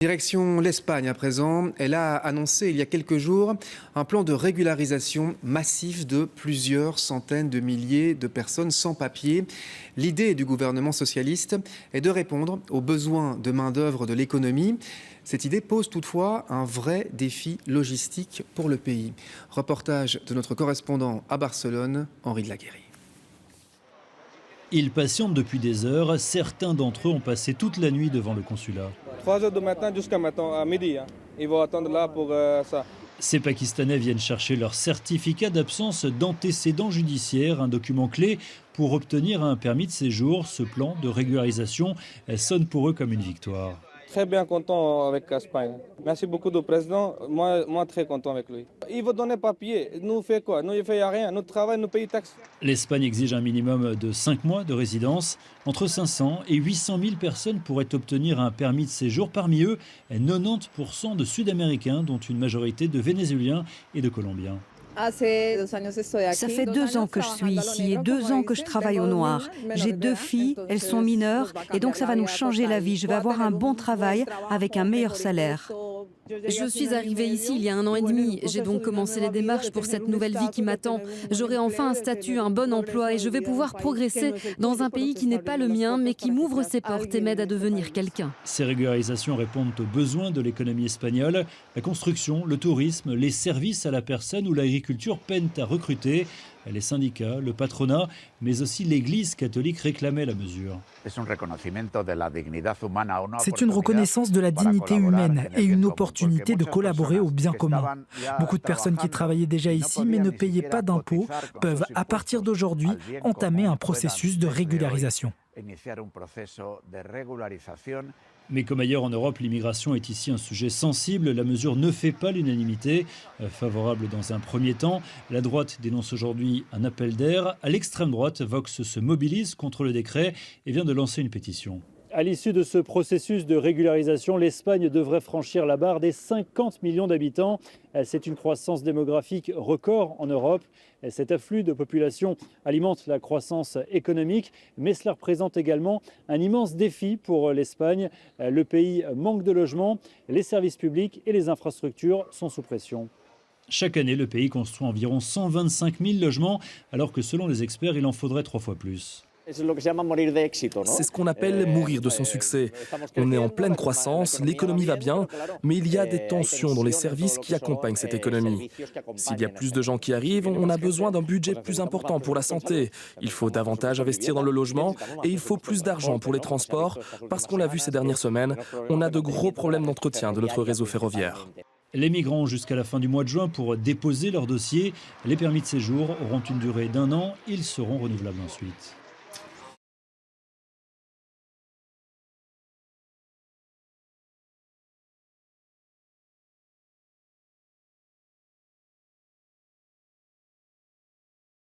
Direction l'Espagne à présent. Elle a annoncé il y a quelques jours un plan de régularisation massif de plusieurs centaines de milliers de personnes sans papier. L'idée du gouvernement socialiste est de répondre aux besoins de main-d'œuvre de l'économie. Cette idée pose toutefois un vrai défi logistique pour le pays. Reportage de notre correspondant à Barcelone, Henri de la Guérie. Ils patientent depuis des heures. Certains d'entre eux ont passé toute la nuit devant le consulat. 3 heures du matin jusqu'à maintenant à midi. Ils vont attendre là pour ça. Ces Pakistanais viennent chercher leur certificat d'absence d'antécédents judiciaires, un document clé pour obtenir un permis de séjour. Ce plan de régularisation sonne pour eux comme une victoire. Très bien content avec l'Espagne. Merci beaucoup au président. Moi, très content avec lui. Il veut donner papier. Nous, on fait quoi? Nous, il ne fait rien. Nous travaillons, nous payons taxes. L'Espagne exige un minimum de 5 mois de résidence. Entre 500 et 800 000 personnes pourraient obtenir un permis de séjour. Parmi eux, 90% de Sud-Américains, dont une majorité de Vénézuéliens et de Colombiens. Ça fait 2 ans que je suis ici et 2 ans que je travaille au noir. J'ai 2 filles, elles sont mineures et donc ça va nous changer la vie. Je vais avoir un bon travail avec un meilleur salaire. Je suis arrivée ici il y a 1 an et demi. J'ai donc commencé les démarches pour cette nouvelle vie qui m'attend. J'aurai enfin un statut, un bon emploi et je vais pouvoir progresser dans un pays qui n'est pas le mien mais qui m'ouvre ses portes et m'aide à devenir quelqu'un. Ces régularisations répondent aux besoins de l'économie espagnole. La construction, le tourisme, les services à la personne ou l'agriculture peinent à recruter. Les syndicats, le patronat, mais aussi l'Église catholique réclamaient la mesure. C'est une reconnaissance de la dignité humaine et une opportunité de collaborer au bien commun. Beaucoup de personnes qui travaillaient déjà ici mais ne payaient pas d'impôts peuvent, à partir d'aujourd'hui, entamer un processus de régularisation. Mais comme ailleurs en Europe, l'immigration est ici un sujet sensible. La mesure ne fait pas l'unanimité. Favorable dans un premier temps, la droite dénonce aujourd'hui un appel d'air. À l'extrême droite, Vox se mobilise contre le décret et vient de lancer une pétition. À l'issue de ce processus de régularisation, l'Espagne devrait franchir la barre des 50 millions d'habitants. C'est une croissance démographique record en Europe. Cet afflux de population alimente la croissance économique, mais cela représente également un immense défi pour l'Espagne. Le pays manque de logements, les services publics et les infrastructures sont sous pression. Chaque année, le pays construit environ 125 000 logements, alors que selon les experts, il en faudrait 3 fois plus. C'est ce qu'on appelle mourir de son succès. On est en pleine croissance, l'économie va bien, mais il y a des tensions dans les services qui accompagnent cette économie. S'il y a plus de gens qui arrivent, on a besoin d'un budget plus important pour la santé. Il faut davantage investir dans le logement et il faut plus d'argent pour les transports, parce qu'on l'a vu ces dernières semaines, on a de gros problèmes d'entretien de notre réseau ferroviaire. Les migrants ont jusqu'à la fin du mois de juin pour déposer leur dossier. Les permis de séjour auront une durée d'1 an, ils seront renouvelables ensuite.